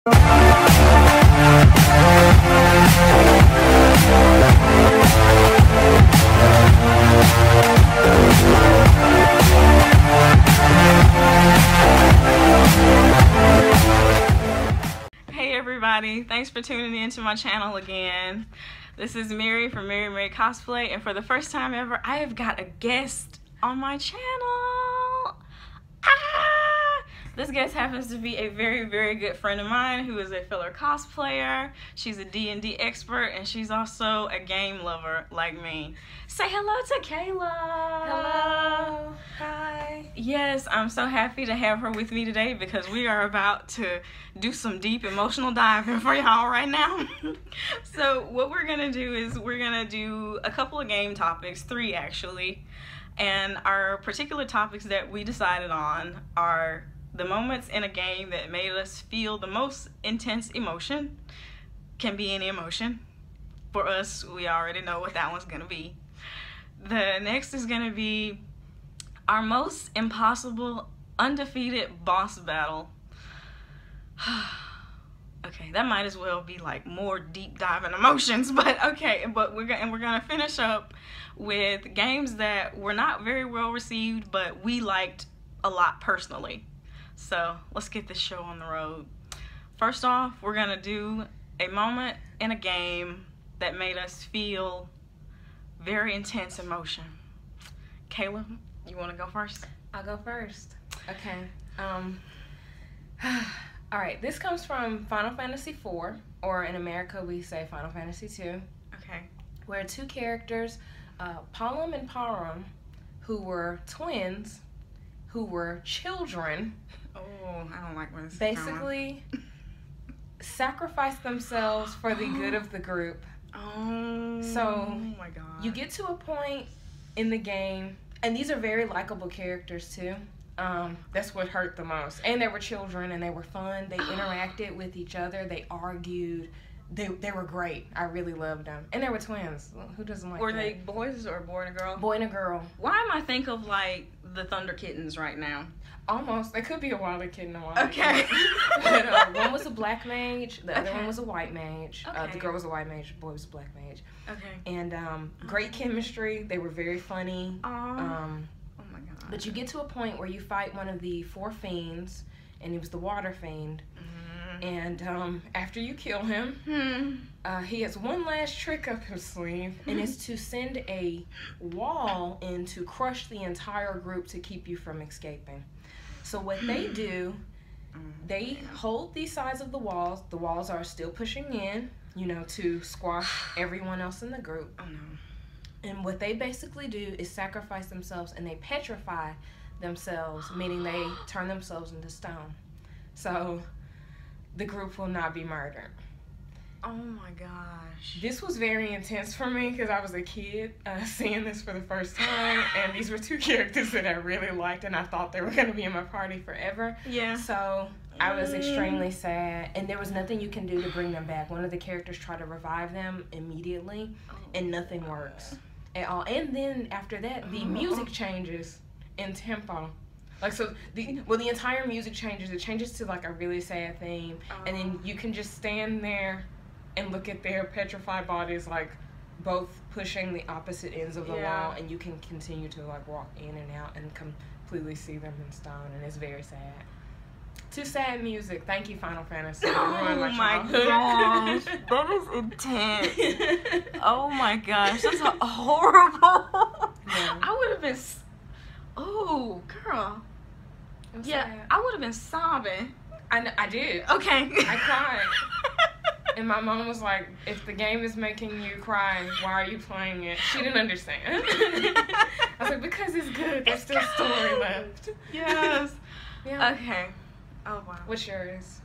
Hey everybody, thanks for tuning in to my channel again. This is Mary from Mary Cosplay, and for the first time ever, I have got a guest on my channel. This guest happens to be a very good friend of mine who is a fellow cosplayer. She's a D&D expert, and she's also a game lover like me. Say hello to Kayla. Hello. Hi. Yes, I'm so happy to have her with me today because we are about to do some deep emotional diving for y'all right now. So what we're gonna do is we're gonna do a couple of game topics, 3 actually, and our particular topics that we decided on are the moments in a game that made us feel the most intense emotion. Can be any emotion. For us, we already know what that one's gonna be. The next is gonna be our most impossible, undefeated boss battle. Okay, that might as well be like more deep diving emotions, but okay. But we're gonna finish up with games that were not very well received, but we liked a lot personally. So let's get this show on the road. First off, we're gonna do a moment in a game that made us feel very intense emotion. Kayla, you wanna go first? I'll go first. Okay. All right. This comes from Final Fantasy IV, or in America we say Final Fantasy II. Okay. Where 2 characters, Palom and Param, who were twins, who were children. Oh, I don't like when this basically sacrificed themselves for the good of the group. Oh, so my God. You get to a point in the game, and these are very likable characters too. That's what hurt the most. And they were children, and they were fun. They interacted with each other. They argued. They were great. I really loved them. And they were twins. Who doesn't like Were that? they boys or a boy and a girl? Boy and a girl. Why am I think of like the Thunder Kittens right now? Almost. They could be a Wilder Kid and a Wilder Okay. Kid. But, one was a black mage. The other one was a white mage. Okay. The girl was a white mage. The boy was a black mage. Okay. And great chemistry. They were very funny. Oh my God. But you get to a point where you fight one of the 4 fiends, and he was the water fiend. And after you kill him, he has one last trick up his sleeve, and it's to send a wall in to crush the entire group to keep you from escaping. So what they do, they hold the sides of the walls. The walls are still pushing in, you know, to squash everyone else in the group. Oh no. And what they basically do is sacrifice themselves, and they petrify themselves, meaning they turn themselves into stone. So the group will not be murdered. Oh my gosh. This was very intense for me because I was a kid seeing this for the first time, and these were 2 characters that I really liked, and I thought they were going to be in my party forever. Yeah. So I was extremely sad, and there was nothing you can do to bring them back. One of the characters tried to revive them immediately, and nothing works at all. And then after that, the music changes in tempo. Like, so, the entire music changes. It changes to, like, a really sad theme. And then you can just stand there and look at their petrified bodies, like, both pushing the opposite ends of the wall. And you can continue to, like, walk in and out and completely see them in stone. And it's very sad. Too sad music. Thank you, Final Fantasy. Oh my gosh. That is intense. Oh my gosh. That's horrible. Yeah. I would have been... Oh, girl. Yeah, sad. I would have been sobbing. I did. Okay. I cried. And my mom was like, if the game is making you cry, why are you playing it? She didn't understand. I was like, because it's good. There's still story left. Yes. Yeah. Okay. Oh, wow. What's yours?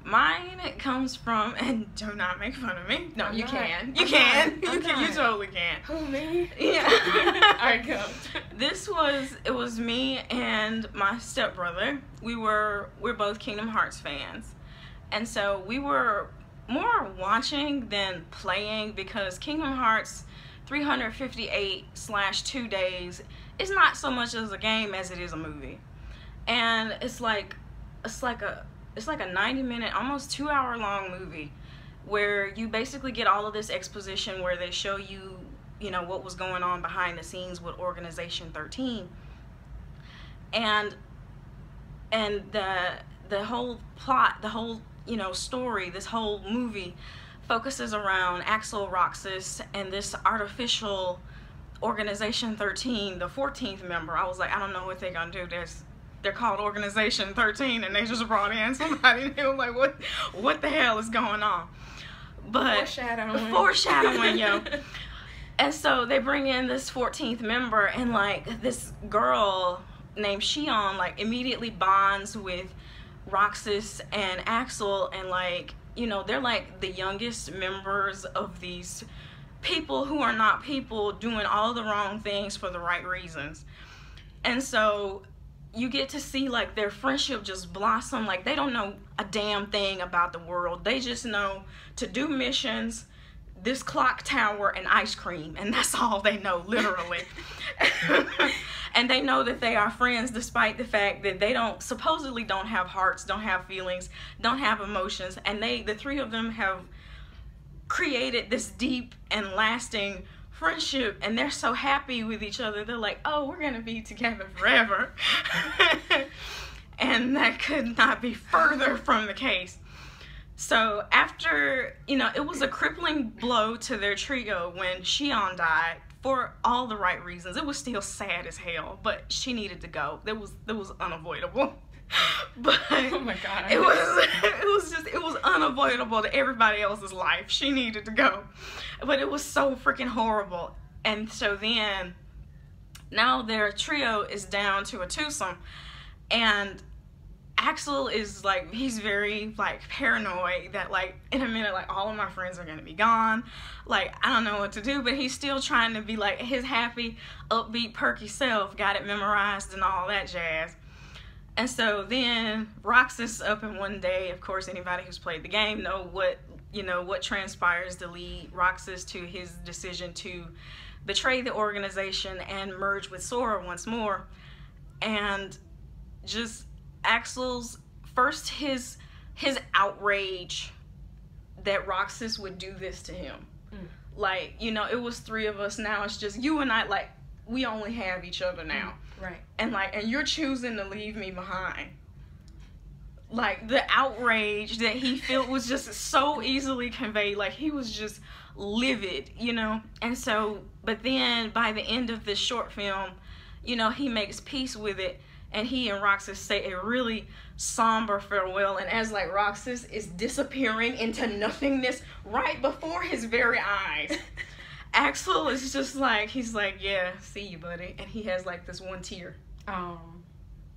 Mine comes from, and do not make fun of me. No, I'm you not. can. You I'm can. not. You I'm can. You not. totally can. Who, me? Yeah. Alright, go. It was me and my stepbrother. We're both Kingdom Hearts fans. And so we were more watching than playing because Kingdom Hearts 358/2 days is not so much as a game as it is a movie. And it's like it's like a 90-minute, almost 2-hour long movie where you basically get all of this exposition where they show you, you know, what was going on behind the scenes with Organization 13. And the whole plot, the whole, you know, story, this whole movie focuses around Axel, Roxas, and this artificial Organization 13, the 14th member. I was like, I don't know what they're gonna do. They're called Organization 13, and they just brought in somebody new. Like, what the hell is going on? But foreshadowing, yo. And so they bring in this 14th member, and like this girl named Shion like immediately bonds with Roxas and Axel, and like, you know, they're like the youngest members of these people who are not people, doing all the wrong things for the right reasons. And so you get to see like their friendship just blossom. Like, they don't know a damn thing about the world. They just know to do missions, this clock tower, and ice cream, and that's all they know, literally. And they know that they are friends despite the fact that they supposedly don't have hearts, don't have feelings, don't have emotions. And the three of them have created this deep and lasting friendship, and they're so happy with each other. They're like, oh, we're gonna be together forever. And that could not be further from the case. So after, you know, it was a crippling blow to their trio when Shion died, for all the right reasons. It was still sad as hell, but she needed to go. It was unavoidable. But oh my god, it was unavoidable to everybody else's life. She needed to go, but it was so freaking horrible. And so then now their trio is down to a twosome, and Axel is like, he's very like paranoid that like in a minute like all of my friends are gonna be gone. Like, I don't know what to do, but he's still trying to be like his happy, upbeat, perky self, got it memorized and all that jazz. And so then Roxas up in one day, of course anybody who's played the game know what transpires to lead Roxas to his decision to betray the organization and merge with Sora once more. And just Axel's first, his outrage that Roxas would do this to him. Like, you know, it was three of us, now it's just you and I, like, we only have each other now. Right. And like, and you're choosing to leave me behind. Like, the outrage that he felt was just so easily conveyed. Like, he was just livid, you know. And so, but then by the end of this short film, you know, he makes peace with it, and he and Roxas say a really somber farewell. And as like Roxas is disappearing into nothingness right before his very eyes, Axel is just like, he's like, yeah, see you, buddy. And he has like this one tear.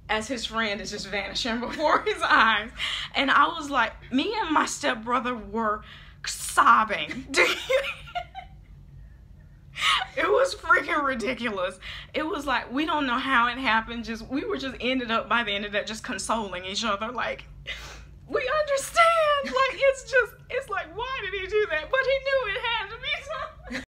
As his friend is just vanishing before his eyes. And I was like, me and my stepbrother were sobbing. It was freaking ridiculous. It was like, we don't know how it happened. We were just ended up by the end of that just consoling each other. Like, we understand. Like, it's like, why did he do that? But he knew it had to be something.